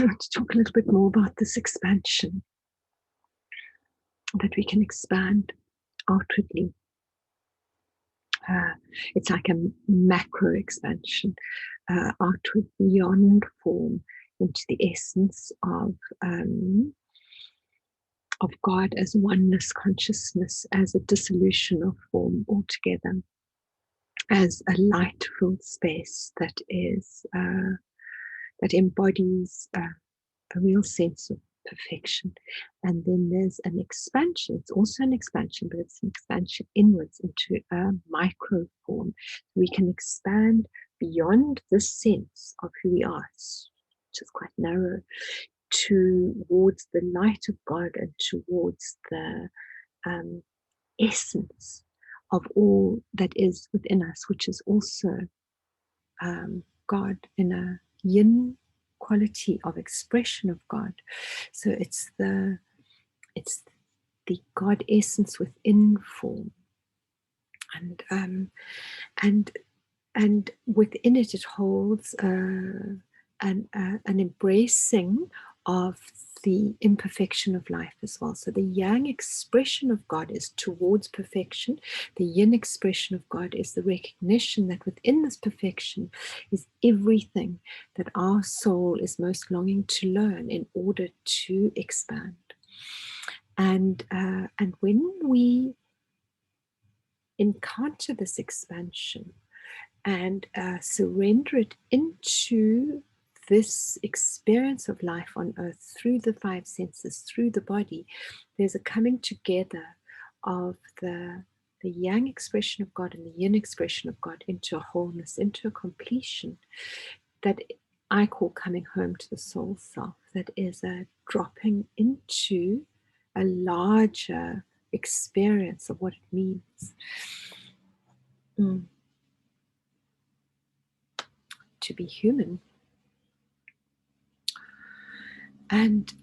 want to talk a little bit more about this expansion, that we can expand outwardly. It's like a macro expansion, outward beyond form, into the essence of God as oneness consciousness, as a dissolution of form altogether, as a light-filled space that is that embodies a real sense of perfection. And then there's an expansion. It's also an expansion, but it's an expansion inwards into a micro form. We can expand beyond this sense of who we are, which is quite narrow, towards the light of God and towards the essence of all that is within us, which is also God in a yin quality of expression of God. So it's the God essence within form, and within it holds an embracing of the imperfection of life as well. So the yang expression of God is towards perfection. The yin expression of God is the recognition that within this perfection is everything that our soul is most longing to learn in order to expand. And when we encounter this expansion and surrender it into this experience of life on earth through the five senses, through the body, there's a coming together of the yang expression of God and the yin expression of God into a wholeness, into a completion that I call coming home to the soul self. That is a dropping into a larger experience of what it means to be human. And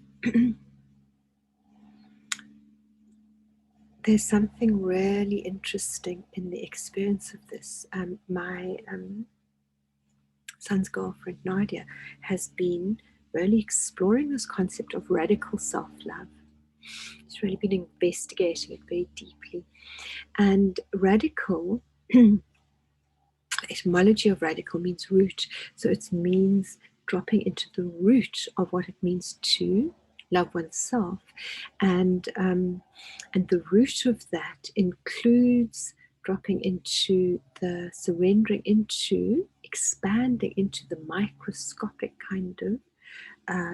there's something really interesting in the experience of this. My son's girlfriend, Nadia, has been really exploring this concept of radical self-love. She's really been investigating it very deeply. And radical, the etymology of radical means root. So it means dropping into the root of what it means to love oneself. And the root of that includes dropping into the surrendering into, expanding into the microscopic kind of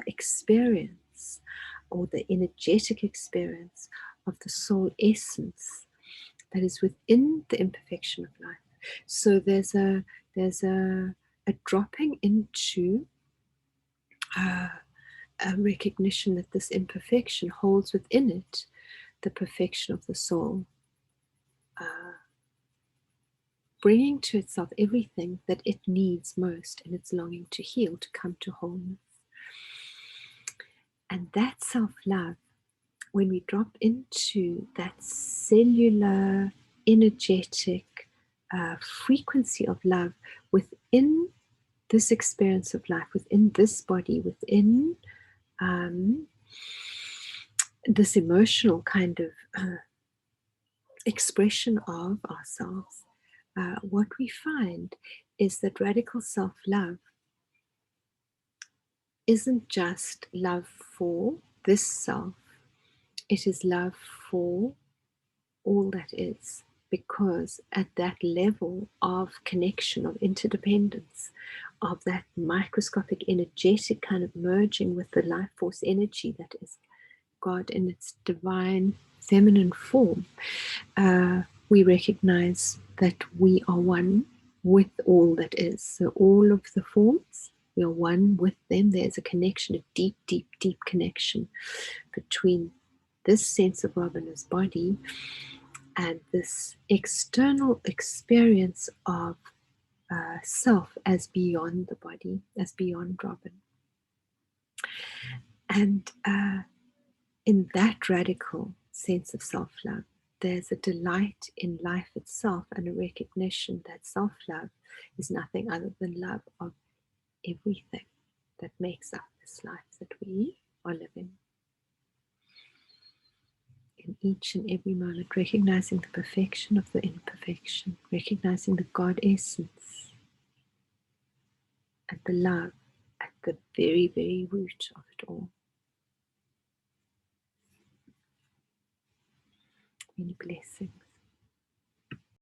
experience, or the energetic experience of the soul essence that is within the imperfection of life. So there's a dropping into a recognition that this imperfection holds within it the perfection of the soul, bringing to itself everything that it needs most in its longing to heal, to come to wholeness. And that self-love, when we drop into that cellular, energetic frequency of love within this experience of life, within this body, within this emotional kind of expression of ourselves, what we find is that radical self-love isn't just love for this self, it is love for all that is, because at that level of connection, of interdependence, of that microscopic energetic kind of merging with the life force energy that is God in its divine feminine form, we recognize that we are one with all that is. So all of the forms, we are one with them. There's a connection, a deep, deep, deep connection between this sense of Robina's body and this external experience of self as beyond the body, as beyond Robin. And in that radical sense of self-love, there's a delight in life itself and a recognition that self-love is nothing other than love of everything that makes up this life that we are living. In each and every moment, recognizing the perfection of the imperfection, recognizing the God essence and the love at the very, very root of it all. Many blessings.